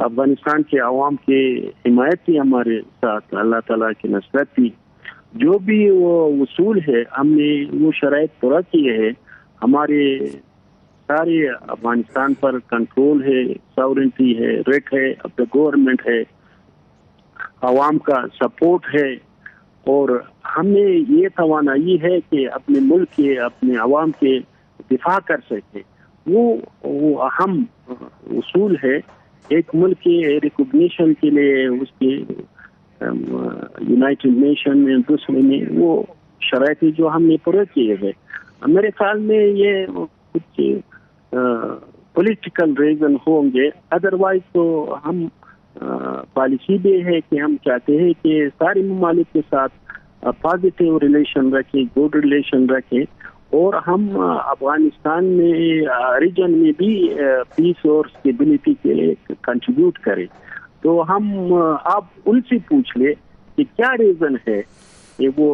افغانستان کے عوام کے حمایت تھی ہمارے ساتھ، اللہ تعالیٰ کی نصرت تھی. جو بھی وہ اصول ہے ہم نے وہ شرائط پورا کیے ہیں. ہمارے سارے افغانستان پر کنٹرول ہے، ساورنٹی ہے، ریٹ ہے اب دا گورنمنٹ ہے، عوام کا سپورٹ ہے، اور ہم نے یہ توانائی ہے کہ اپنے ملک کے اپنے عوام کے دفاع کر سکے. وہ اہم اصول ہے. ایک ملک کے ریکگنیشن کے لیے اس کے یونائٹڈ نیشن میں دوسرے میں وہ شرائط جو ہم نے پورے کیے ہیں. میرے خیال میں یہ کچھ پولیٹیکل ریزن ہوں گے، ادروائز تو ہم پالیسی بھی ہے کہ ہم چاہتے ہیں کہ سارے ممالک کے ساتھ پازیٹیو ریلیشن رکھیں، گڈ ریلیشن رکھیں، اور ہم افغانستان میں ریجن میں بھی پیس اور اسٹیبلٹی کے لیے کنٹریبیوٹ کریں. تو ہم آپ ان سے پوچھ لیں کہ کیا ریزن ہے کہ وہ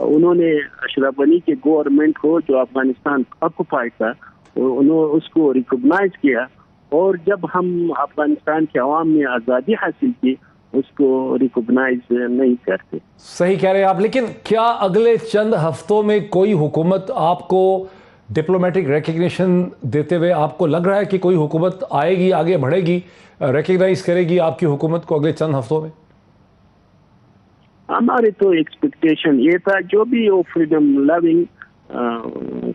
انہوں نے اشرف غنی کے گورنمنٹ کو جو افغانستان آکوپائی کا انہوں اس کو ریکگنائز کیا، اور جب ہم افغانستان کے عوام نے آزادی حاصل کی اس کو ریکگنائز نہیں کرتے. صحیح کہہ رہے ہیں آپ، لیکن کیا اگلے چند ہفتوں میں کوئی حکومت آپ کو ڈپلومیٹک ریکگنیشن دیتے ہوئے آپ کو لگ رہا ہے کہ کوئی حکومت آئے گی، آگے بڑھے گی، ریکگنائز کرے گی آپ کی حکومت کو اگلے چند ہفتوں میں؟ ہمارے تو ایکسپیکٹیشن یہ تھا جو بھی وہ فریڈم لونگ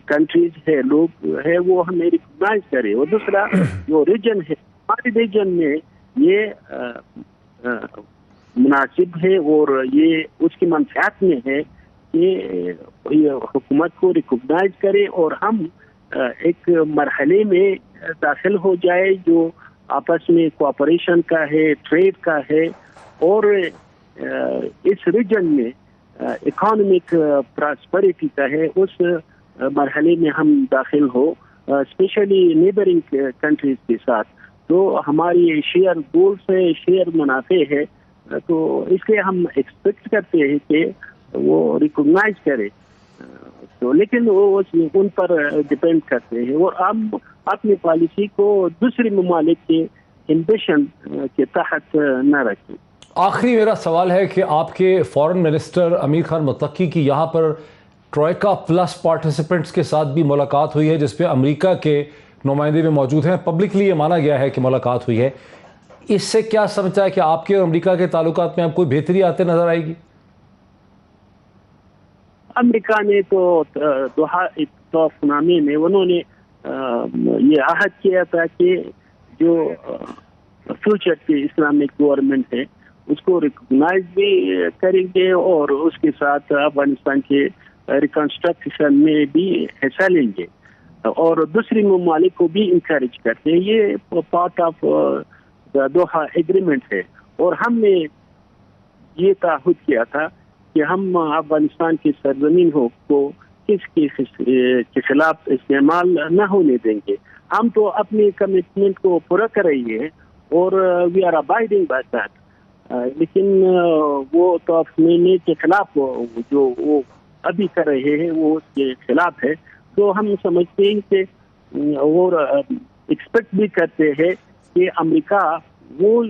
کنٹریز ہے، لوگ ہے، وہ ہمیں ریکگنائز کرے. اور دوسرا جو ریجن ہے، ہمارے ریجن میں یہ مناسب ہے اور یہ اس کی منفعت میں ہے کہ یہ حکومت کو ریکگنائز کرے اور ہم ایک مرحلے میں داخل ہو جائے جو آپس میں کوآپریشن کا ہے، ٹریڈ کا ہے، اور اس ریجن میں اکانومک پراسپریٹی کا ہے. اس مرحلے میں ہم داخل ہو، اسپیشلی نیبرنگ کنٹریز کے ساتھ. تو ہماری شیئر گولز ہے، شیئر منافع ہے، تو اس لیے ہم ایکسپیکٹ کرتے ہیں کہ وہ ریکگنائز کرے. تو لیکن وہ ان پر ڈپینڈ کرتے ہیں، اور ہم اپنی پالیسی کو دوسرے ممالک کے امبیشن کے تحت نہ رکھیں. آخری میرا سوال ہے کہ آپ کے فارن منسٹر امیر خان متقی کی یہاں پر ٹروئیکا پلس پارٹیسپینٹس کے ساتھ بھی ملاقات ہوئی ہے جس پہ امریکہ کے نمائندے بھی موجود ہیں. پبلکلی یہ مانا گیا ہے کہ ملاقات ہوئی ہے. اس سے کیا سمجھتا ہے کہ آپ کے اور امریکہ کے تعلقات میں اب کوئی بہتری آتے نظر آئے گی؟ امریکہ نے تو دوحہ اتفاق نامے میں انہوں نے یہ عہد کیا تھا کہ جو فیوچر کی اسلامک گورنمنٹ ہے اس کو ریکگنائز بھی کریں گے اور اس کے ساتھ افغانستان کے ریکنسٹرکشن میں بھی حصہ لیں گے اور دوسری ممالک کو بھی انکریج کرتے ہیں. یہ پارٹ آف دوحہ ایگریمنٹ ہے اور ہم نے یہ تعہد کیا تھا کہ ہم افغانستان کی سرزمین کو کس کے خلاف استعمال نہ ہونے دیں گے. ہم تو اپنی کمٹمنٹ کو پورا کر رہی ہے اور we are abiding by that. لیکن وہ توافقنامے کے خلاف جو وہ ابھی کر رہے ہیں وہ اس کے خلاف ہے. تو ہم سمجھتے ہیں کہ اور ایکسپیکٹ بھی کرتے ہیں کہ امریکہ وہ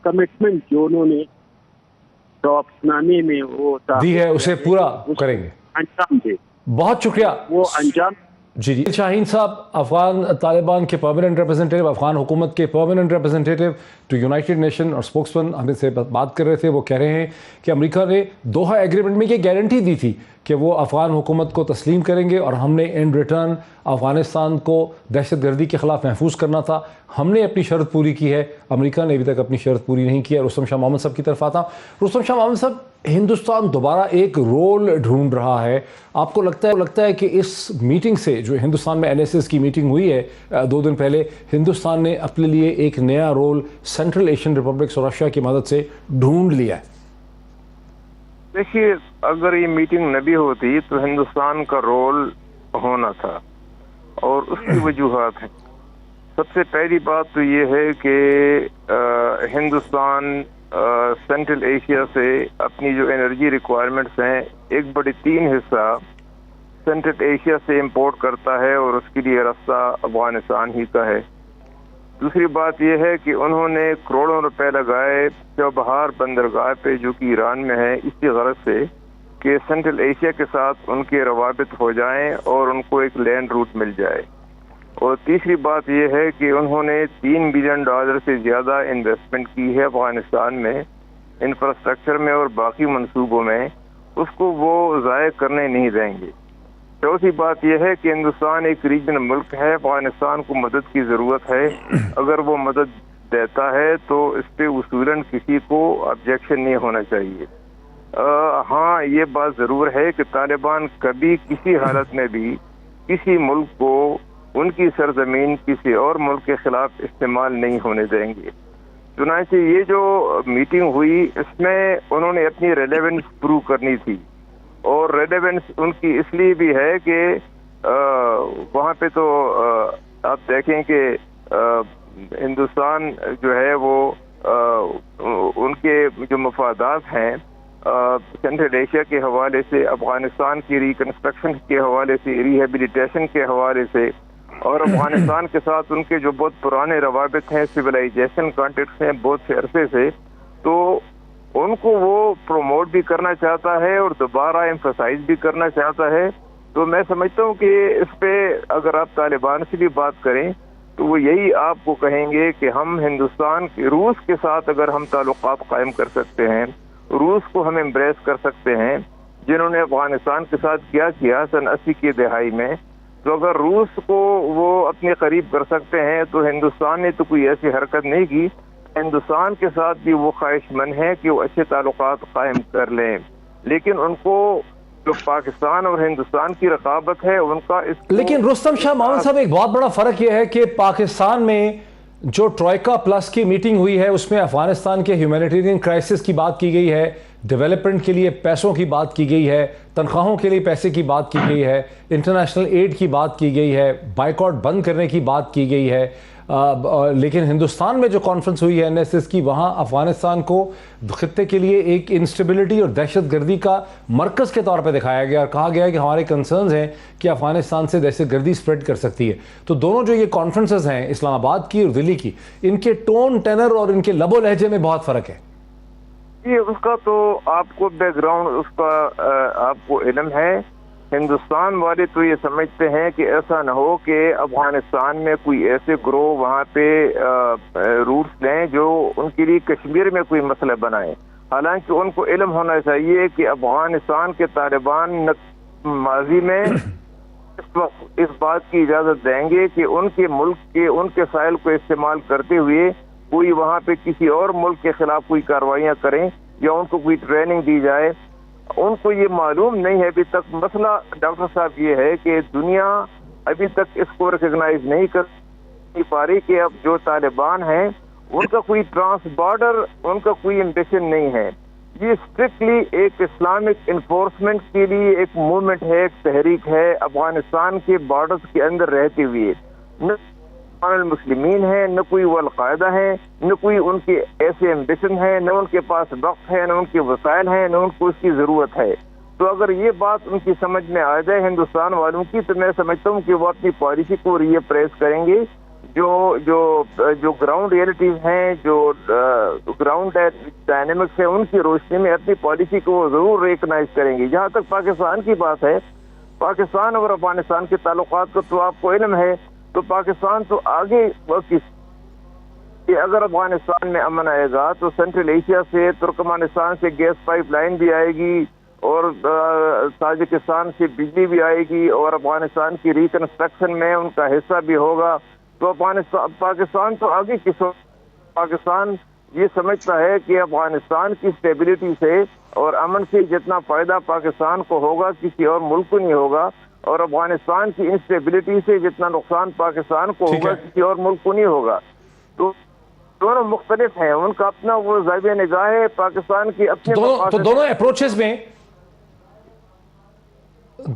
کمٹمنٹ جو انہوں نے توافقنامے میں وہ دی ہے اسے پورا کریں گے، انجام دے. بہت شکریہ. وہ انجام. جی شاہین صاحب، افغان طالبان کے پرماننٹ ریپرزنٹیٹو، افغان حکومت کے permanent representative to United Nation اور اسپوکس مین ہم سے بات کر رہے تھے. وہ کہہ رہے ہیں کہ امریکہ نے دوحہ ایگریمنٹ میں یہ گارنٹی دی تھی کہ وہ افغان حکومت کو تسلیم کریں گے اور ہم نے ان ریٹرن افغانستان کو دہشت گردی کے خلاف محفوظ کرنا تھا. ہم نے اپنی شرط پوری کی ہے، امریکہ نے ابھی تک اپنی شرط پوری نہیں کی ہے. رستم شاہ محمد صاحب کی طرف آتا. رستم شاہ محمد صاحب، ہندوستان دوبارہ ایک رول ڈھونڈ رہا ہے. آپ کو لگتا ہے کہ اس میٹنگ سے جو ہندوستان میں NSS کی میٹنگ ہوئی ہے 2 دن پہلے، ہندوستان نے اپنے لیے ایک نیا رول سینٹرل ایشین ریپبلکس اور رشیا کی مدد سے ڈھونڈ لیا ہے؟ دیکھیے، اگر یہ میٹنگ نہ بھی ہوتی تو ہندوستان کا رول ہونا تھا اور اس کی وجوہات ہیں. سب سے پہلی بات تو یہ ہے کہ ہندوستان سینٹرل ایشیا سے اپنی جو انرجی ریکوائرمنٹس ہیں ایک بڑی 3 حصہ سینٹرل ایشیا سے امپورٹ کرتا ہے اور اس کے لیے راستہ افغانستان ہی کا ہے. دوسری بات یہ ہے کہ انہوں نے کروڑوں روپے لگائے چابہار بندرگاہ پہ جو کہ ایران میں ہے، اسی غرض سے کہ سینٹرل ایشیا کے ساتھ ان کے روابط ہو جائیں اور ان کو ایک لینڈ روٹ مل جائے۔ اور تیسری بات یہ ہے کہ انہوں نے $3 بلین سے زیادہ انویسٹمنٹ کی ہے افغانستان میں، انفراسٹرکچر میں اور باقی منصوبوں میں، اس کو وہ ضائع کرنے نہیں دیں گے۔ چوتھی بات یہ ہے کہ ہندوستان ایک ریجنل ملک ہے، افغانستان کو مدد کی ضرورت ہے، اگر وہ مدد دیتا ہے تو اس پہ اصولاً کسی کو آبجیکشن نہیں ہونا چاہیے۔ ہاں یہ بات ضرور ہے کہ طالبان کبھی کسی حالت میں بھی کسی ملک کو ان کی سرزمین کسی اور ملک کے خلاف استعمال نہیں ہونے دیں گے۔ چنانچہ یہ جو میٹنگ ہوئی اس میں انہوں نے اپنی ریلیونس پروو کرنی تھی، اور ریلیونس ان کی اس لیے بھی ہے کہ وہاں پہ تو آپ دیکھیں کہ ہندوستان جو ہے وہ ان کے جو مفادات ہیں سینٹرل ایشیا کے حوالے سے، افغانستان کی ریکنسٹرکشن کے حوالے سے، ریہیبلیٹیشن کے حوالے سے، اور افغانستان کے ساتھ ان کے جو بہت پرانے روابط ہیں، سویلائزیشن کانٹیکٹس ہیں بہت سے عرصے سے، تو ان کو وہ پروموٹ بھی کرنا چاہتا ہے اور دوبارہ ایمفسائز بھی کرنا چاہتا ہے۔ تو میں سمجھتا ہوں کہ اس پہ اگر آپ طالبان سے بھی بات کریں تو وہ یہی آپ کو کہیں گے کہ ہم ہندوستان کے روس کے ساتھ اگر ہم تعلقات قائم کر سکتے ہیں، روس کو ہم امبریس کر سکتے ہیں، جنہوں نے افغانستان کے ساتھ کیا سن 80 کی دہائی میں، تو اگر روس کو وہ اپنے قریب کر سکتے ہیں تو ہندوستان نے تو کوئی ایسی حرکت نہیں کی۔ ہندوستان کے ساتھ بھی وہ خواہش مند ہے کہ وہ اچھے تعلقات قائم کر لیں، لیکن ان کو جو پاکستان اور ہندوستان کی رقابت ہے ان کا لیکن رستم شاہ محمد صاحب ایک بہت بڑا فرق یہ ہے کہ پاکستان میں جو ٹروئکا پلس کی میٹنگ ہوئی ہے اس میں افغانستان کے ہیومینیٹیرین کرائسس کی بات کی گئی ہے، ڈیولپمنٹ کے لیے پیسوں کی بات کی گئی ہے، تنخواہوں کے لیے پیسے کی بات کی گئی ہے، انٹرنیشنل ایڈ کی بات کی گئی ہے، بائیکاٹ بند کرنے کی بات کی گئی ہے، لیکن ہندوستان میں جو کانفرنس ہوئی ہے NSS کی، وہاں افغانستان کو خطے کے لیے ایک انسٹیبلٹی اور دہشت گردی کا مرکز کے طور پہ دکھایا گیا اور کہا گیا کہ ہمارے کنسرنز ہیں کہ افغانستان سے دہشت گردی سپریڈ کر سکتی ہے۔ تو دونوں جو یہ کانفرنسز ہیں اسلام آباد کی اور دلی کی، ان کے ٹون ٹینر اور ان کے لب و لہجے میں بہت فرق ہے۔ یہ اس کا تو آپ کو بیک گراؤنڈ اس کا آپ کو علم ہے۔ ہندوستان والے تو یہ سمجھتے ہیں کہ ایسا نہ ہو کہ افغانستان میں کوئی ایسے گروہ وہاں پہ روٹس لیں جو ان کے لیے کشمیر میں کوئی مسئلہ بنائیں، حالانکہ ان کو علم ہونا چاہیے کہ افغانستان کے طالبان ماضی میں اس بات کی اجازت دیں گے کہ ان کے ملک کے ان کے ساحل کو استعمال کرتے ہوئے کوئی وہاں پہ کسی اور ملک کے خلاف کوئی کارروائیاں کریں یا ان کو کوئی ٹریننگ دی جائے۔ ان کو یہ معلوم نہیں ہے ابھی تک۔ مسئلہ ڈاکٹر صاحب یہ ہے کہ دنیا ابھی تک اس کو ریکگنائز نہیں کر پا رہی کہ اب جو طالبان ہیں ان کا کوئی ٹرانس بارڈر ان کا کوئی امبیشن نہیں ہے۔ یہ اسٹرکٹلی ایک اسلامک انفورسمنٹ کے لیے ایک موومنٹ ہے، ایک تحریک ہے افغانستان کے بارڈرز کے اندر رہتے ہوئے۔ المسلمین ہیں، نہ کوئی وہ القاعدہ ہے، نہ کوئی ان کے ایسے امبیشن ہے، نہ ان کے پاس وقت ہے، نہ ان کے وسائل ہیں، نہ ان کو اس کی ضرورت ہے۔ تو اگر یہ بات ان کی سمجھ میں آ جائے ہندوستان والوں کی، تو میں سمجھتا ہوں کہ وہ اپنی پالیسی کو ری اپریس کریں گے۔ جو گراؤنڈ ریئلٹیز ہیں، جو گراؤنڈ ڈائنامکس ہیں، ان کی روشنی میں اپنی پالیسی کو ضرور ریکگنائز کریں گے۔ جہاں تک پاکستان کی بات ہے، پاکستان اور افغانستان کے تعلقات کا تو آپ کو علم ہے، تو پاکستان تو آگے کہ اگر افغانستان میں امن آئے گا تو سینٹرل ایشیا سے ترکمانستان سے گیس پائپ لائن بھی آئے گی اور تاجکستان سے بجلی بھی آئے گی اور افغانستان کی ریکنسٹرکشن میں ان کا حصہ بھی ہوگا۔ تو پاکستان تو آگے پاکستان یہ سمجھتا ہے کہ افغانستان کی اسٹیبلٹی سے اور امن سے جتنا فائدہ پاکستان کو ہوگا کسی اور ملک کو نہیں ہوگا، اور افغانستان کی انسٹیبلٹی سے جتنا نقصان پاکستان کو ہوگا کسی اور ملک کو نہیں ہوگا۔ تو دونوں مختلف ہیں، ان کا اپنا وہ زاویہ نگاہ ہے، پاکستان کی اپنے تو دونوں اپروچز میں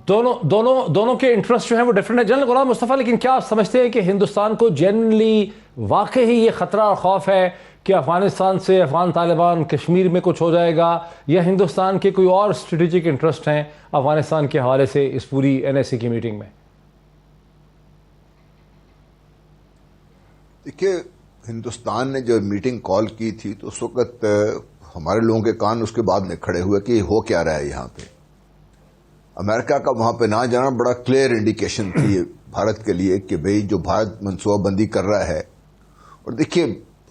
دونوں کے انٹرسٹ جو ہیں وہ ڈیفرنٹ ہے۔ جنرل غلام مصطفیٰ، لیکن کیا آپ سمجھتے ہیں کہ ہندوستان کو جنرلی واقعی یہ خطرہ اور خوف ہے کہ افغانستان سے افغان طالبان کشمیر میں کچھ ہو جائے گا، یا ہندوستان کے کوئی اور اسٹریٹجک انٹرسٹ ہیں افغانستان کے حوالے سے اس پوری NSC کی میٹنگ میں؟ دیکھیے ہندوستان نے جو میٹنگ کال کی تھی تو اس وقت ہمارے لوگوں کے کان اس کے بعد میں کھڑے ہوئے کہ ہو کیا رہا ہے یہاں پہ. امریکہ کا وہاں پہ نہ جانا بڑا کلیئر انڈیکیشن تھی بھارت کے لیے کہ بھئی جو بھارت منصوبہ بندی کر رہا ہے. اور دیکھیے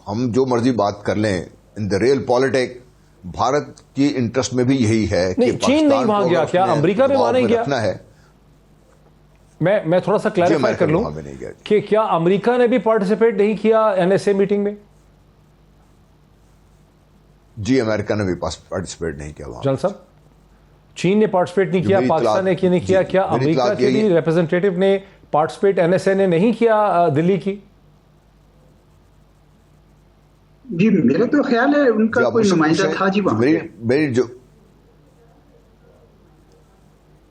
ہم جو مرضی بات کر لیں ان دا ریئل پالیٹک بھارت کی انٹرسٹ میں بھی یہی ہے کہ چین نہیں وہاں گیا, کیا امریکہ بھی وہاں نہیں گیا ہے؟ میں تھوڑا سا کلیریفائی کر لوں کہ کیا امریکہ نے بھی پارٹیسپیٹ نہیں کیا این ایس اے میٹنگ میں؟ جی امریکہ نے بھی پارٹیسپیٹ نہیں کیا وہاں. جنرل صاحب چین نے پارٹیسپیٹ نہیں کیا, پاکستان نے نہیں کیا, کیا امریکہ کے بھی ریپرزینٹیٹو نے پارٹیسپیٹ این ایس اے نے نہیں کیا دلی کی؟ جی میرا تو خیال ہے ان کا کوئی نمائندہ تھا جی وہاں. میری جو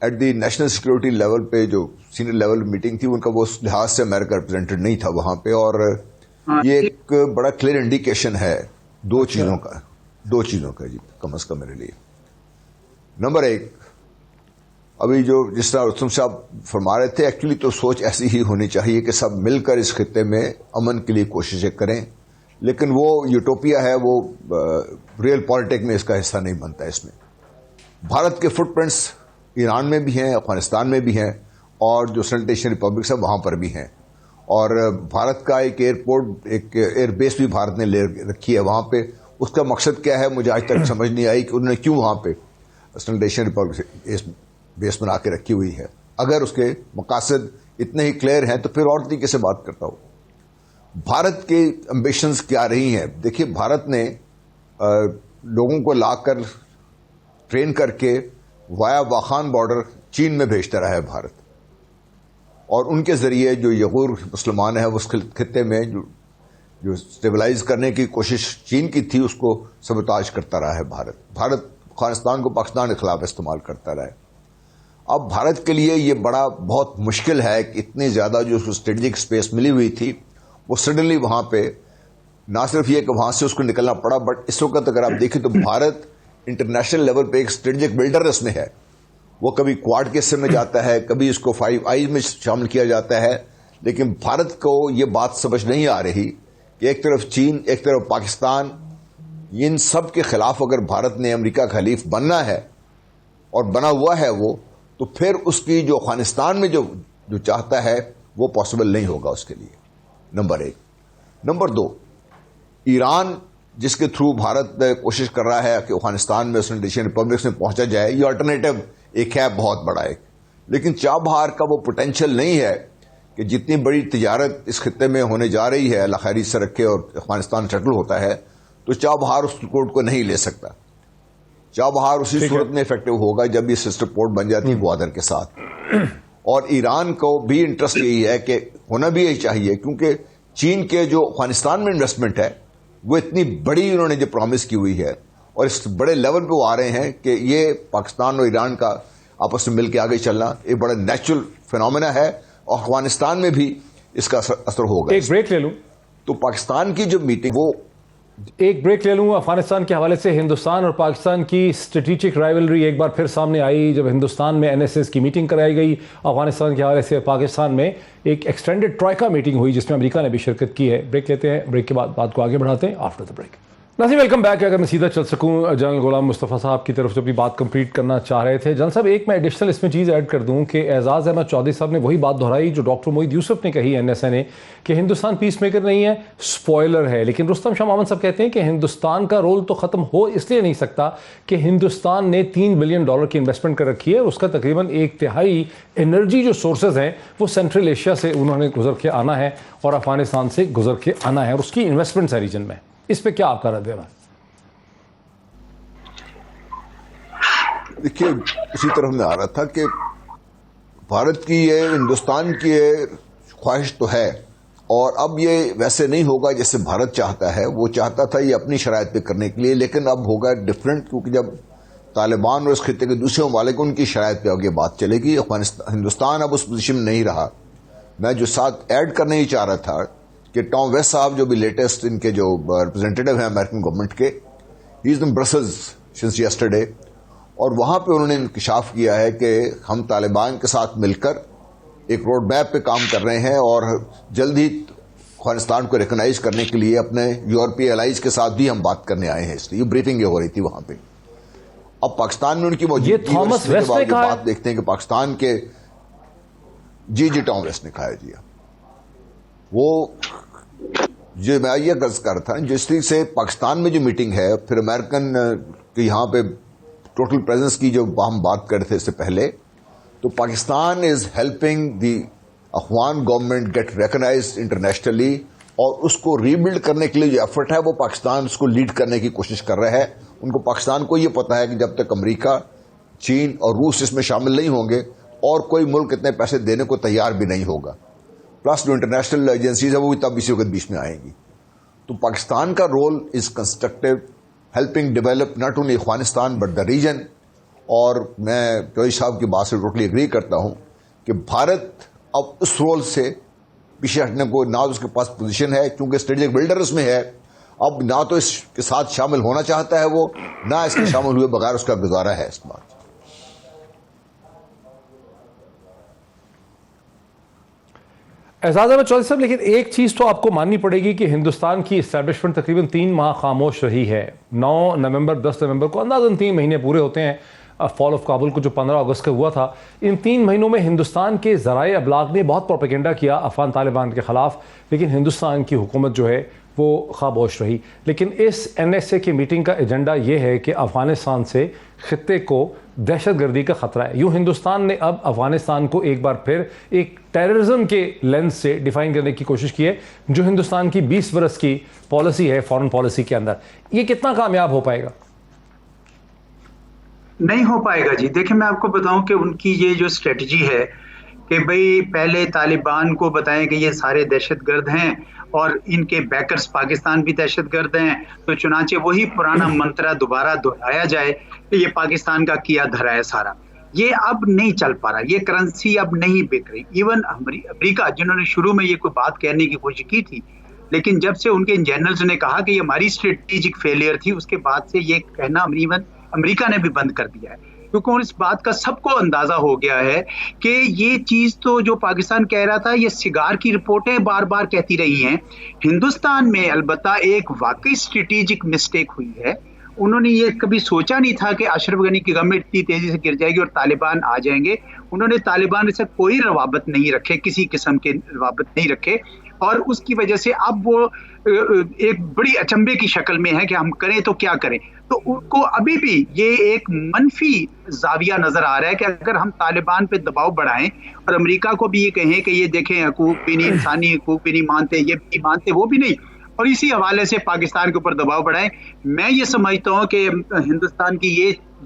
at the national security level پہ جو سینئر لیول میٹنگ تھی ان کا وہ اس لحاظ سے امریکہ ریپرزینٹیڈ نہیں تھا وہاں پہ. اور یہ ایک بڑا کلیئر انڈیکیشن ہے دو چیزوں کا جی کم از کم میرے لیے. نمبر ایک, ابھی جو جس طرح رستم صاحب فرما رہے تھے ایکچولی تو سوچ ایسی ہی ہونی چاہیے کہ سب مل کر اس خطے میں امن کے لیے کوششیں کریں, لیکن وہ یوٹوپیا ہے, وہ ریئل پالیٹک میں اس کا حصہ نہیں بنتا. اس میں بھارت کے فٹ پرنٹس ایران میں بھی ہیں, افغانستان میں بھی ہیں, اور جو سینٹرل ایشین ریپبلکس ہے وہاں پر بھی ہیں. اور بھارت کا ایک ایئرپورٹ, ایک ایئر بیس بھی بھارت نے لے رکھی ہے وہاں پہ. اس کا مقصد کیا ہے مجھے آج تک سمجھ نہیں آئی کہ انہوں نے کیوں وہاں پہ سینٹرل ایشین ریپبلک بیس بنا کے رکھی ہوئی ہے. اگر اس کے مقاصد اتنے ہی کلیئر ہیں تو پھر اور طریقے سے بات کرتا ہوں. بھارت کے امبیشنز کیا رہی ہیں؟ دیکھیے بھارت نے لوگوں کو لا کر ٹرین کر کے وایا واخان بارڈر چین میں بھیجتا رہا ہے بھارت, اور ان کے ذریعے جو یغور مسلمان ہیں اس خطے میں جو اسٹیبلائز کرنے کی کوشش چین کی تھی اس کو سبوتاژ کرتا رہا ہے بھارت افغانستان کو پاکستان کے خلاف استعمال کرتا رہا ہے. اب بھارت کے لیے یہ بڑا بہت مشکل ہے کہ اتنی زیادہ جو اس کو اسٹریٹجک اسپیس ملی ہوئی تھی وہ سڈنلی وہاں پہ نہ صرف یہ کہ وہاں سے اس کو نکلنا پڑا, بٹ اس وقت اگر آپ دیکھیں تو بھارت انٹرنیشنل لیول پہ ایک اسٹریٹجک بلڈر اس میں ہے. وہ کبھی کوارڈ کے حصے میں جاتا ہے, کبھی اس کو 5 آئیز میں شامل کیا جاتا ہے, لیکن بھارت کو یہ بات سمجھ نہیں آ رہی کہ ایک طرف چین ایک طرف پاکستان, ان سب کے خلاف اگر بھارت نے امریکہ کا حلیف بننا ہے اور بنا ہوا ہے وہ, تو پھر اس کی جو افغانستان میں جو چاہتا ہے وہ پاسبل نہیں ہوگا اس کے لیے. نمبر 1. نمبر 2, ایران جس کے تھرو بھارت کوشش کر رہا ہے کہ افغانستان میں سینٹرل ایشین ریپبلکس میں پہنچا جائے, یہ آلٹرنیٹو ایک ہے بہت بڑا ایک, لیکن چابہار کا وہ پوٹینشیل نہیں ہے کہ جتنی بڑی تجارت اس خطے میں ہونے جا رہی ہے اللہ خیریت سے رکھے اور افغانستان سیٹل ہوتا ہے تو چابہار اس پورٹ کو نہیں لے سکتا. چابہار اسی صورت میں افیکٹو ہوگا جب یہ سسٹر پورٹ بن جاتی ہے گوادر کے ساتھ. اور ایران کو بھی انٹرسٹ یہی ہے کہ ہونا بھی یہی چاہیے, کیونکہ چین کے جو افغانستان میں انویسٹمنٹ ہے وہ اتنی بڑی انہوں نے جو پرومس کی ہوئی ہے اور اس بڑے لیول پہ وہ آ رہے ہیں کہ یہ پاکستان اور ایران کا آپس میں مل کے آگے چلنا ایک بڑا نیچرل فینومینا ہے, اور افغانستان میں بھی اس کا اثر ہوگا. ایک بریک لے لوں تو پاکستان کی جو میٹنگ وہ ایک بریک لے لوں. افغانستان کے حوالے سے ہندوستان اور پاکستان کی اسٹریٹجک رائیولری ایک بار پھر سامنے آئی جب ہندوستان میں این ایس ایس کی میٹنگ کرائی گئی. افغانستان کے حوالے سے پاکستان میں ایک ایکسٹینڈڈ ٹرائیکا میٹنگ ہوئی جس میں امریکہ نے بھی شرکت کی ہے. بریک لیتے ہیں, بریک کے بعد بات کو آگے بڑھاتے ہیں آفٹر دا بریک. ناظرین ویلکم بیک. اگر میں سیدھا چل سکوں جنرل غلام مصطفیٰ صاحب کی طرف سے بھی بات کمپلیٹ کرنا چاہ رہے تھے. جنرل صاحب ایک میں ایڈیشنل اس میں چیز ایڈ کر دوں کہ اعزاز احمد چودھری صاحب نے وہی بات دہرائی جو ڈاکٹر موحید یوسف نے کہی این ایس اے نے کہ ہندوستان پیس میکر نہیں ہے, سپوائلر ہے. لیکن رستم شاہ محمد صاحب کہتے ہیں کہ ہندوستان کا رول تو ختم ہو اس لیے نہیں سکتا کہ ہندوستان نے $3 بلین کی انویسٹمنٹ کر رکھی ہے اور اس کا تقریباً 1/3 انرجی جو سورسز ہیں وہ سینٹرل ایشیا سے انہوں نے گزر کے آنا ہے اور افغانستان سے گزر کے آنا ہے, اور اس کی انویسٹمنٹس ہے ریجن میں. اس پہ کیا آپ کا رد عمل؟ دیکھیے اسی طرح میں آ رہا تھا کہ بھارت کی یہ ہندوستان کی یہ خواہش تو ہے, اور اب یہ ویسے نہیں ہوگا جیسے بھارت چاہتا ہے. وہ چاہتا تھا یہ اپنی شرائط پہ کرنے کے لیے, لیکن اب ہوگا ڈفرینٹ, کیونکہ جب طالبان اور اس خطے کے دوسرے ممالک ان کی شرائط پہ آگے بات چلے گی. ہندوستان اب اس پوزیشن میں نہیں رہا. میں جو ساتھ ایڈ کرنا ہی چاہ رہا تھا کہ ٹام ویسٹ صاحب جو بھی لیٹسٹ ان کے جو ریپرزینٹیٹو ہیں امریکن گورنمنٹ کے, ہی از ان برسلز سنس یسٹرڈے, اور وہاں پہ انہوں نے انکشاف کیا ہے کہ ہم طالبان کے ساتھ مل کر ایک روڈ میپ پہ کام کر رہے ہیں اور جلد ہی افغانستان کو ریکگنائز کرنے کے لیے اپنے یورپی الائز کے ساتھ بھی ہم بات کرنے آئے ہیں، اس لیے یہ بریفنگ ہو رہی تھی وہاں پہ. اب پاکستان میں ان کی موجودگی بات دیکھتے ہیں کہ پاکستان کے جی ٹام ویسٹ نے کہا ہے جی وہ جو میں یہ غرض کر رہا تھا جس طریقے سے پاکستان میں جو میٹنگ ہے پھر امریکن کے یہاں پہ ٹوٹل پریزنس کی جو ہم بات کر رہے تھے اس سے پہلے، تو Pakistan is helping the Afghan government get recognised internationally, اور اس کو ری بلڈ کرنے کے لیے جو ایفرٹ ہے وہ پاکستان اس کو لیڈ کرنے کی کوشش کر رہا ہے. ان کو پاکستان کو یہ پتا ہے کہ جب تک امریکہ، چین اور روس اس میں شامل نہیں ہوں گے اور کوئی ملک اتنے پیسے دینے کو تیار بھی نہیں ہوگا، پلس جو انٹرنیشنل ایجنسیز ہیں وہ بھی تب اسی وقت بیچ میں آئیں گی. تو پاکستان کا role is constructive, helping develop not only Afghanistan but the region. اور میں جوہری صاحب کی بات سے ٹوٹلی اگری کرتا ہوں کہ بھارت اب اس رول سے پیچھے ہٹنے کو نہ اس کے پاس پوزیشن ہے، کیونکہ اسٹریٹجک بلڈر اس میں ہے، اب نہ تو اس کے ساتھ شامل ہونا چاہتا ہے وہ، نہ اس کے شامل ہوئے بغیر اس کا گزارا ہے. اس بات اعزاز احمد چودھری صاحب، لیکن ایک چیز تو آپ کو ماننی پڑے گی کہ ہندوستان کی اسٹیبلشمنٹ تقریباً 3 ماہ خاموش رہی ہے. 9 نومبر 10 نومبر کو اندازاً 3 مہینے پورے ہوتے ہیں فال آف کابل کو جو 15 اگست کا ہوا تھا. ان 3 مہینوں میں ہندوستان کے ذرائع ابلاغ نے بہت پروپیگنڈا کیا افغان طالبان کے خلاف، لیکن ہندوستان کی حکومت جو ہے وہ خاموش رہی. لیکن اس NSA کی میٹنگ کا ایجنڈا یہ ہے کہ افغانستان سے خطے کو دہشت گردی کا خطرہ ہے. یوں ہندوستان نے اب افغانستان کو ایک بار پھر ایک ٹیررزم کے لینس سے ڈیفائن کرنے کی کوشش کی ہے، جو ہندوستان کی 20 برس کی پالیسی ہے فارن پالیسی کے اندر. یہ کتنا کامیاب ہو پائے گا؟ نہیں ہو پائے گا جی. دیکھیں میں آپ کو بتاؤں کہ ان کی یہ جو اسٹریٹجی ہے کہ بھئی پہلے طالبان کو بتائیں کہ یہ سارے دہشت گرد ہیں اور ان کے بیکرز پاکستان بھی دہشت گرد ہیں، تو چنانچہ وہی پرانا منترا دوبارہ دہرایا جائے کہ یہ پاکستان کا کیا دھرا ہے سارا. یہ اب نہیں چل پا رہا، یہ کرنسی اب نہیں بک رہی. ایون امریکہ جنہوں نے شروع میں یہ کوئی بات کہنے کی کوشش کی تھی، لیکن جب سے ان کے جنرلز نے کہا کہ یہ ہماری اسٹریٹجک فیلئر تھی، اس کے بعد سے یہ کہنا امریکہ نے بھی بند کر دیا ہے، کیونکہ اس بات کا سب کو اندازہ ہو گیا ہے کہ یہ چیز تو جو پاکستان کہہ رہا تھا، یہ سگار کی رپورٹیں بار بار کہتی رہی ہیں. ہندوستان میں البتہ ایک واقعی اسٹریٹجک مسٹیک ہوئی ہے. انہوں نے یہ کبھی سوچا نہیں تھا کہ اشرف غنی کی گورنمنٹ اتنی تیزی سے گر جائے گی اور طالبان آ جائیں گے. انہوں نے طالبان سے کوئی روابط نہیں رکھے، کسی قسم کے روابط نہیں رکھے، اور اس کی وجہ سے اب وہ ایک بڑی اچنبے کی شکل میں ہے کہ ہم کریں تو کیا کریں. تو ان کو ابھی بھی یہ ایک منفی زاویہ نظر آ رہا ہے کہ اگر ہم طالبان پہ دباؤ بڑھائیں اور امریکہ کو بھی یہ کہیں کہ یہ دیکھیں حقوق بھی نہیں، انسانی حقوق بھی نہیں مانتے، یہ بھی مانتے، وہ بھی نہیں، اور اسی حوالے سے پاکستان کے اوپر دباؤ بڑھائیں، میں یہ سمجھتا ہوں کہ ہندوستان کی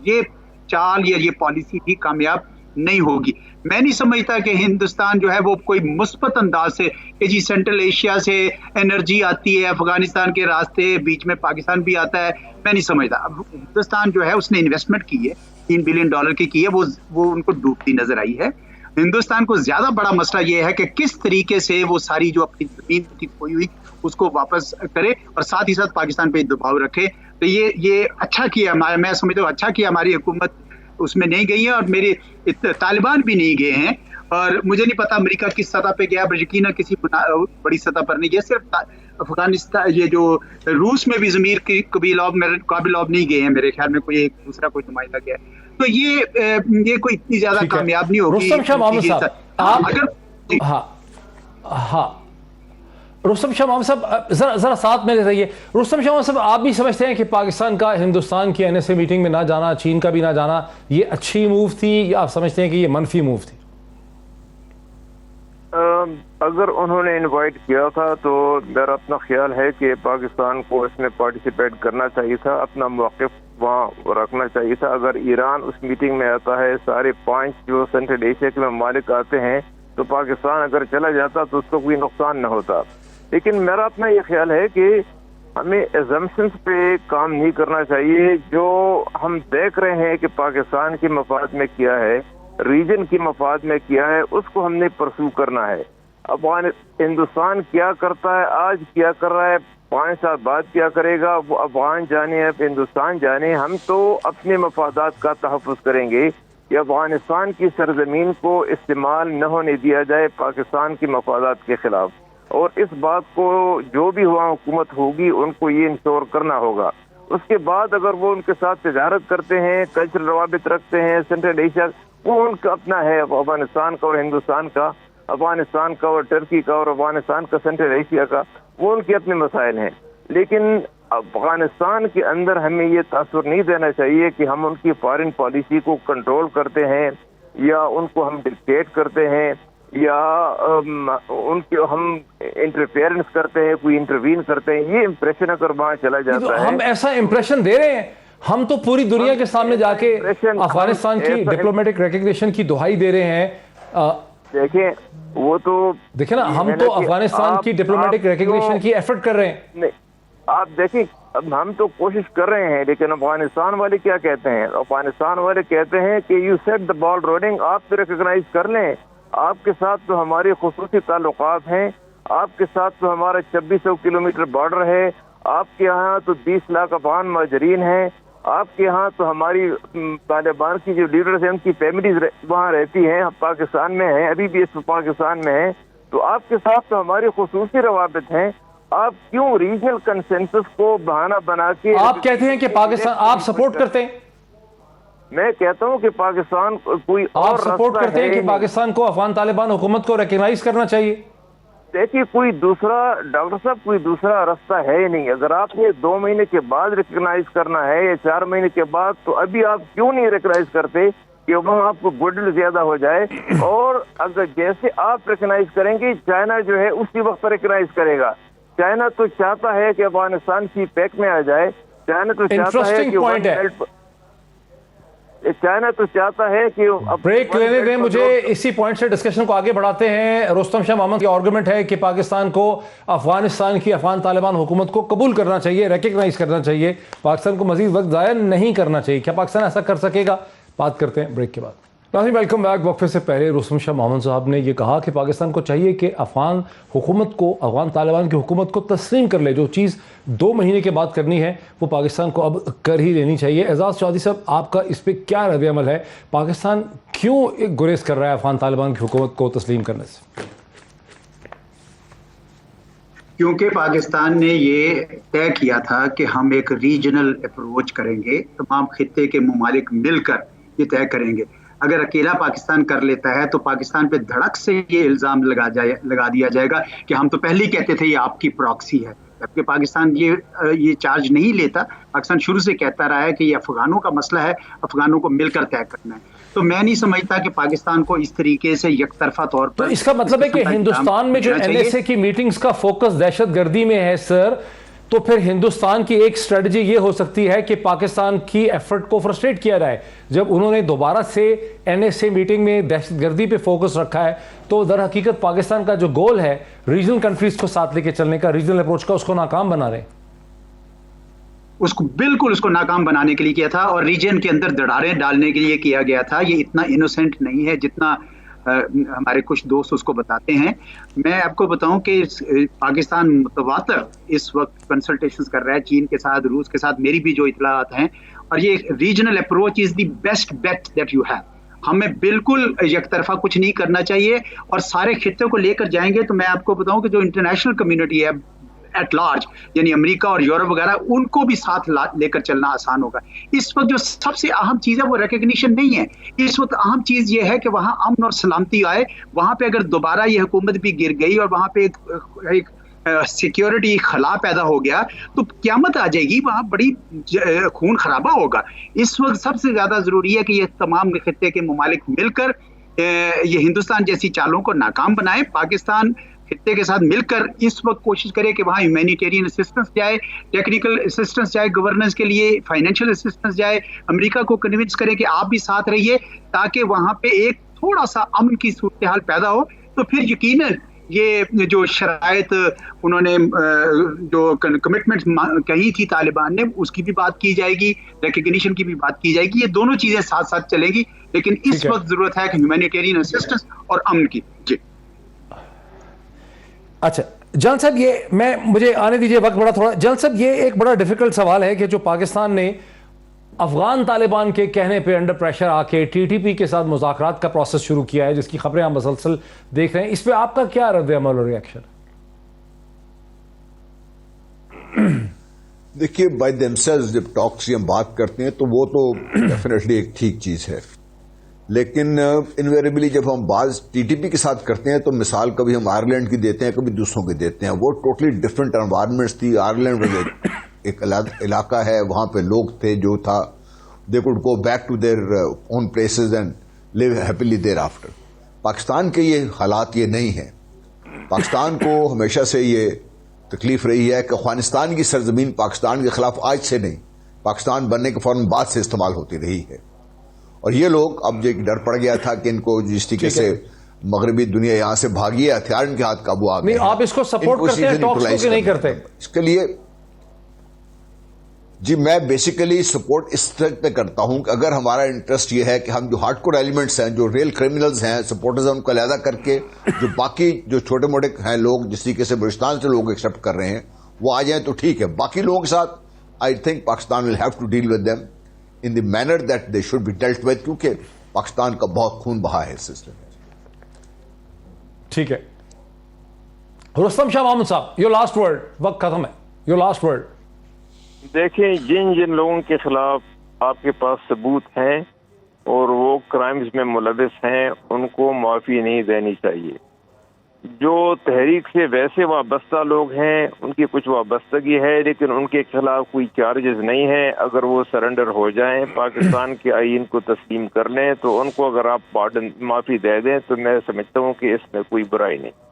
یہ چال یا یہ پالیسی بھی کامیاب نہیں ہوگی. میں نہیں سمجھتا کہ ہندوستان جو ہے وہ کوئی مثبت انداز سے کہ جی سینٹرل ایشیا سے انرجی آتی ہے، افغانستان کے راستے بیچ میں پاکستان بھی آتا ہے، میں نہیں سمجھتا. اب ہندوستان جو ہے اس نے انویسٹمنٹ کی ہے $3 بلین کی ہے، وہ ان کو ڈوبتی نظر آئی ہے. ہندوستان کو زیادہ بڑا مسئلہ یہ ہے کہ کس طریقے سے وہ ساری جو اپنی زمین تھی کھوئی ہوئی اس کو واپس کرے اور ساتھ ہی ساتھ پاکستان پہ دباؤ رکھے. تو یہ اچھا کیا، میں سمجھتا ہوں اچھا کیا ہماری حکومت اس میں نہیں گئی ہے، اور میرے طالبان بھی نہیں گئے ہیں. اور مجھے نہیں پتا امریکہ کس سطح پہ گیا، یقیناً کسی بڑی سطح پر نہیں گیا. صرف افغانستان، یہ جو روس میں بھی ضمیر کی قابل آب نہیں گئے ہیں میرے خیال میں، کوئی ایک دوسرا کوئی نمائندہ گیا. تو یہ کوئی اتنی زیادہ کامیاب نہیں ہوگی. رستم شاہ محمد صاحب ذرا ساتھ میں رہیے. رستم شاہ محمد صاحب، آپ بھی سمجھتے ہیں کہ پاکستان کا ہندوستان کی NSA میٹنگ میں نہ جانا، چین کا بھی نہ جانا، یہ اچھی موو تھی یا آپ سمجھتے ہیں کہ یہ منفی موو تھی؟ اگر انہوں نے انوائٹ کیا تھا تو میرا اپنا خیال ہے کہ پاکستان کو اس میں پارٹیسپیٹ کرنا چاہیے تھا، اپنا موقف وہاں رکھنا چاہیے تھا. اگر ایران اس میٹنگ میں آتا ہے، سارے 5 جو سینٹرل ایشیا کے ممالک آتے ہیں، تو پاکستان اگر چلا جاتا تو اس کو کوئی نقصان نہ ہوتا. لیکن میرا اپنا یہ خیال ہے کہ ہمیں ایزمپشنز پہ کام نہیں کرنا چاہیے. جو ہم دیکھ رہے ہیں کہ پاکستان کے مفاد میں کیا ہے، ریجن کی مفاد میں کیا ہے، اس کو ہم نے پرسو کرنا ہے. ہندوستان کیا کرتا ہے، آج کیا کر رہا ہے، 5 سال بعد کیا کرے گا، وہ افغان جانے، ہندوستان جانے. ہم تو اپنے مفادات کا تحفظ کریں گے کہ افغانستان کی سرزمین کو استعمال نہ ہونے دیا جائے پاکستان کے مفادات کے خلاف. اور اس بات کو جو بھی وہاں حکومت ہوگی ان کو یہ انشور کرنا ہوگا. اس کے بعد اگر وہ ان کے ساتھ تجارت کرتے ہیں, کلچرل روابط رکھتے ہیں, سینٹرل ایشیا وہ ان کا اپنا ہے, افغانستان کا اور ہندوستان کا, افغانستان کا اور ٹرکی کا اور افغانستان کا سینٹرل ایشیا کا, وہ ان کے اپنے مسائل ہیں. لیکن افغانستان کے اندر ہمیں یہ تاثر نہیں دینا چاہیے کہ ہم ان کی فارن پالیسی کو کنٹرول کرتے ہیں یا ان کو ہم ڈکٹیٹ کرتے ہیں یا ان کے ہم انٹرفیئرنس کرتے ہیں, کوئی انٹروین کرتے ہیں. یہ امپریشن اگر وہاں چلا جاتا ہے, ہم ایسا امپریشن دے رہے ہیں. ہم تو پوری دنیا کے سامنے جا کے افغانستان کی ڈپلومیٹک ریکگنیشن کی دہائی دے رہے ہیں. دیکھیں وہ تو دیکھیں نا, ہم تو افغانستان کی ڈپلومیٹک ریکگنیشن کی ایفرٹ کر رہے ہیں. نہیں, آپ دیکھیں اب ہم تو کوشش کر رہے ہیں, لیکن افغانستان والے کیا کہتے ہیں؟ افغانستان والے کہتے ہیں کہ you set the ball rolling, آپ تو ریکگنائز کر لیں, آپ کے ساتھ تو ہماری خصوصی تعلقات ہیں, آپ کے ساتھ تو ہمارا 2600 کلومیٹر بارڈر ہے, آپ کے یہاں تو 20 لاکھ افغان مہاجرین ہیں, آپ کے یہاں تو ہماری طالبان کی جو لیڈرز ہیں ان کی فیملیز وہاں رہتی ہیں, پاکستان میں ہیں, ابھی بھی اس پاکستان میں ہیں, تو آپ کے ساتھ تو ہماری خصوصی روابط ہیں. آپ کیوں ریجنل کنسنسس کو بہانہ بنا کے آپ کہتے ہیں کہ پاکستان آپ سپورٹ کرتے ہیں؟ میں کہتا ہوں کہ پاکستان کوئی آپ سپورٹ کرتے ہیں کہ پاکستان کو افغان طالبان حکومت کو ریکگنائز کرنا چاہیے؟ دیکھیے کوئی دوسرا, ڈاکٹر صاحب کوئی دوسرا راستہ ہے ہی نہیں. اگر آپ نے 2 مہینے کے بعد ریکگنائز کرنا ہے یا 4 مہینے کے بعد, تو ابھی آپ کیوں نہیں ریکگنائز کرتے کہ وہاں آپ کو گڈ ول زیادہ ہو جائے؟ اور اگر جیسے آپ ریکگنائز کریں گے, چائنا جو ہے اسی وقت ریکگنائز کرے گا. چائنا تو چاہتا ہے کہ افغانستان سی پیک میں آ جائے, چائنا تو چاہتا ہے کہ چائنا تو چاہتا ہے کہ بریک لینے دیں مجھے. اسی پوائنٹ سے ڈسکشن کو آگے بڑھاتے ہیں. رستم شاہ محمد کی آرگومنٹ ہے کہ پاکستان کو افغانستان کی افغان طالبان حکومت کو قبول کرنا چاہیے, ریکگنائز کرنا چاہیے, پاکستان کو مزید وقت ضائع نہیں کرنا چاہیے. کیا پاکستان ایسا کر سکے گا؟ بات کرتے ہیں بریک کے بعد. ناظرین ویلکم بیک. وقفے سے پہلے رستم شاہ محمد صاحب نے یہ کہا کہ پاکستان کو چاہیے کہ افغان حکومت کو, افغان طالبان کی حکومت کو تسلیم کر لے. جو چیز 2 مہینے کے بعد کرنی ہے وہ پاکستان کو اب کر ہی لینی چاہیے. اعزاز چودھری صاحب, آپ کا اس پہ کیا رد عمل ہے؟ پاکستان کیوں گریز کر رہا ہے افغان طالبان کی حکومت کو تسلیم کرنے سے؟ کیونکہ پاکستان نے یہ طے کیا تھا کہ ہم ایک ریجنل اپروچ کریں گے, تمام خطے کے ممالک مل کر یہ طے کریں گے. اگر اکیلا پاکستان کر لیتا ہے تو پاکستان پہ دھڑک سے یہ الزام لگا دیا جائے گا کہ ہم تو پہلے ہی کہتے تھے یہ آپ کی پراکسی ہے, جبکہ پاکستان یہ چارج نہیں لیتا. پاکستان شروع سے کہتا رہا ہے کہ یہ افغانوں کا مسئلہ ہے, افغانوں کو مل کر طے کرنا ہے. تو میں نہیں سمجھتا کہ پاکستان کو اس طریقے سے یک طرفہ طور پر. تو اس کا مطلب ہے کہ ہندوستان میں جو NSA کی میٹنگز کا فوکس دہشت گردی میں ہے سر, تو پھر ہندوستان کی ایک اسٹریٹجی یہ ہو سکتی ہے کہ پاکستان کی ایفرٹ کو فرسٹریٹ کیا جائے. جب انہوں نے دوبارہ سے NSA میٹنگ میں دہشت گردی پہ فوکس رکھا ہے, تو در حقیقت پاکستان کا جو گول ہے ریجنل کنٹریز کو ساتھ لے کے چلنے کا, ریجنل اپروچ کا, اس کو ناکام بنا رہے ہیں. اس کو بالکل اس کو ناکام بنانے کے لیے کیا تھا اور ریجن کے اندر دراڑیں ڈالنے کے لیے کیا گیا تھا. یہ اتنا انوسینٹ نہیں ہے جتنا ہمارے کچھ دوست اس کو بتاتے ہیں. میں آپ کو بتاؤں کہ پاکستان متواتر اس وقت کنسلٹیشنز کر رہا ہے چین کے ساتھ, روس کے ساتھ, میری بھی جو اطلاعات ہیں, اور یہ regional approach is the best bet that you have. ہمیں بالکل یک طرفہ کچھ نہیں کرنا چاہیے اور سارے خطے کو لے کر جائیں گے. تو میں آپ کو بتاؤں کہ جو انٹرنیشنل کمیونٹی ہے ایٹ لارج, یعنی امریکہ اور یورپ وغیرہ, ان کو بھی ساتھ لے کر چلنا آسان ہوگا. اس وقت جو سب سے اہم چیز ہے وہ ریکگنیشن نہیں ہے. اس وقت اہم چیز یہ ہے کہ وہاں امن اور سلامتی آئے. وہاں پہ اگر دوبارہ یہ حکومت بھی گر گئی اور وہاں پہ ایک سیکیورٹی خلا پیدا ہو گیا تو قیامت آ جائے گی, وہاں بڑی خون خرابہ ہوگا. اس وقت سب سے زیادہ ضروری ہے کہ یہ تمام خطے کے ممالک مل کر یہ ہندوستان جیسی چالوں کو ناکام بنائے. پاکستان خطے کے ساتھ مل کر اس وقت کوشش کرے کہ وہاں ہیومینیٹیرین اسسٹنس جائے, ٹیکنیکل اسسٹنس جائے, گورننس کے لیے فائنینشیل اسسٹنس جائے. امریکہ کو کنونس کرے کہ آپ بھی ساتھ رہیے تاکہ وہاں پہ ایک تھوڑا سا امن کی صورتحال پیدا ہو. تو پھر یقیناً یہ جو شرائط انہوں نے جو کمٹمنٹ کہی تھی طالبان نے, اس کی بھی بات کی جائے گی, ریکگنیشن کی بھی بات کی جائے گی. یہ دونوں چیزیں ساتھ ساتھ چلیں گی, لیکن اس وقت ضرورت ہے کہ ہیومینیٹیرین اسسٹنس اور امن کی. جی اچھا جان صاحب, یہ مجھے آنے دیجئے, وقت بڑا تھوڑا. جان صاحب, یہ ایک بڑا ڈیفیکلٹ سوال ہے کہ جو پاکستان نے افغان طالبان کے کہنے پہ انڈر پریشر آ کے TTP کے ساتھ مذاکرات کا پروسیس شروع کیا ہے, جس کی خبریں ہم مسلسل دیکھ رہے ہیں, اس پہ آپ کا کیا رد عمل اور ریاکشن؟ دیکھیے بائی دمسیلز جب ٹاکس کی ہم بات کرتے ہیں تو وہ تو ڈیفینیٹلی ایک ٹھیک چیز ہے، لیکن انویریبلی جب ہم بعض ٹی ٹی پی کے ساتھ کرتے ہیں تو مثال کبھی ہم آئرلینڈ کی دیتے ہیں کبھی دوسروں کی دیتے ہیں، وہ ٹوٹلی ڈفرینٹ انوائرمنٹس تھی. آئرلینڈ ایک علاقہ ہے، وہاں پہ لوگ تھے جو that they could go back to their own places and live happily thereafter. Pakistan کے یہ حالات یہ نہیں ہیں. پاکستان کو ہمیشہ سے یہ تکلیف رہی ہے کہ افغانستان کی سرزمین پاکستان کے خلاف آج سے نہیں، پاکستان بننے کے فوراً بعد سے استعمال ہوتی رہی ہے. اور یہ لوگ اب جو ڈر پڑ گیا تھا کہ ان کو جس طریقے سے مغربی دنیا یہاں سے بھاگی ہے، ہتھیار ان کے ہاتھ قابو آ گئے. آپ اس کو سپورٹ کرتے ہیں ٹاکس کو کہ نہیں کرتے؟ اس کے لیے جی میں بیسیکلی سپورٹ اس طرح پہ کرتا ہوں کہ اگر ہمارا انٹرسٹ یہ ہے کہ ہم جو ہارڈ کور ایلیمنٹس ہیں، جو ریل کرمنلز ہیں، سپورٹرز ہیں، ان کو علیحدہ کر کے جو باقی جو چھوٹے موٹے ہیں لوگ جس طریقے سے بلوچستان سے لوگ ایکسپٹ کر رہے ہیں وہ آ جائیں تو ٹھیک ہے. باقی لوگوں کے ساتھ I think Pakistan will have to deal with them in the manner that they should be dealt with, کیونکہ پاکستان کا بہت خون بہا ہے اس سلسلے میں. ٹھیک ہے رستم شاہ محمد صاحب، یور لاسٹ ورڈ. وقت ختم ہے، یور لاسٹ ورڈ. دیکھیں جن لوگوں کے خلاف آپ کے پاس ثبوت ہیں اور وہ کرائمز میں ملوث ہیں ان کو معافی نہیں دینی چاہیے. جو تحریک سے ویسے وابستہ لوگ ہیں ان کی کچھ وابستگی ہے لیکن ان کے خلاف کوئی چارجز نہیں ہیں. اگر وہ سرنڈر ہو جائیں، پاکستان کے آئین کو تسلیم کر لیں تو ان کو اگر آپ پارڈن معافی دے دیں تو میں سمجھتا ہوں کہ اس میں کوئی برائی نہیں.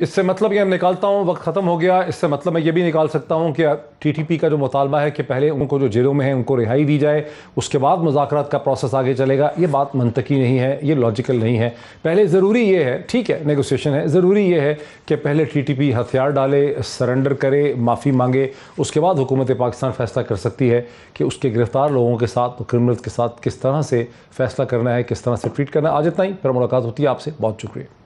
اس سے مطلب یہ نکالتا ہوں، وقت ختم ہو گیا، اس سے مطلب میں یہ بھی نکال سکتا ہوں کہ ٹی ٹی پی کا جو مطالبہ ہے کہ پہلے ان کو جو جیلوں میں ہیں ان کو رہائی دی جائے، اس کے بعد مذاکرات کا پروسیس آگے چلے گا، یہ بات منطقی نہیں ہے، یہ لاجیکل نہیں ہے. پہلے ضروری یہ ہے، ٹھیک ہے نیگوسیشن ہے، ضروری یہ ہے کہ پہلے ٹی ٹی پی ہتھیار ڈالے، سرنڈر کرے، معافی مانگے، اس کے بعد حکومت پاکستان فیصلہ کر سکتی ہے کہ اس کے گرفتار لوگوں کے ساتھ، کرمنلز کے ساتھ کس طرح سے فیصلہ کرنا ہے، کس طرح سے ٹریٹ کرنا ہے. آج اتنا ہی، پھر ملاقات ہوتی ہے آپ سے. بہت شکریہ.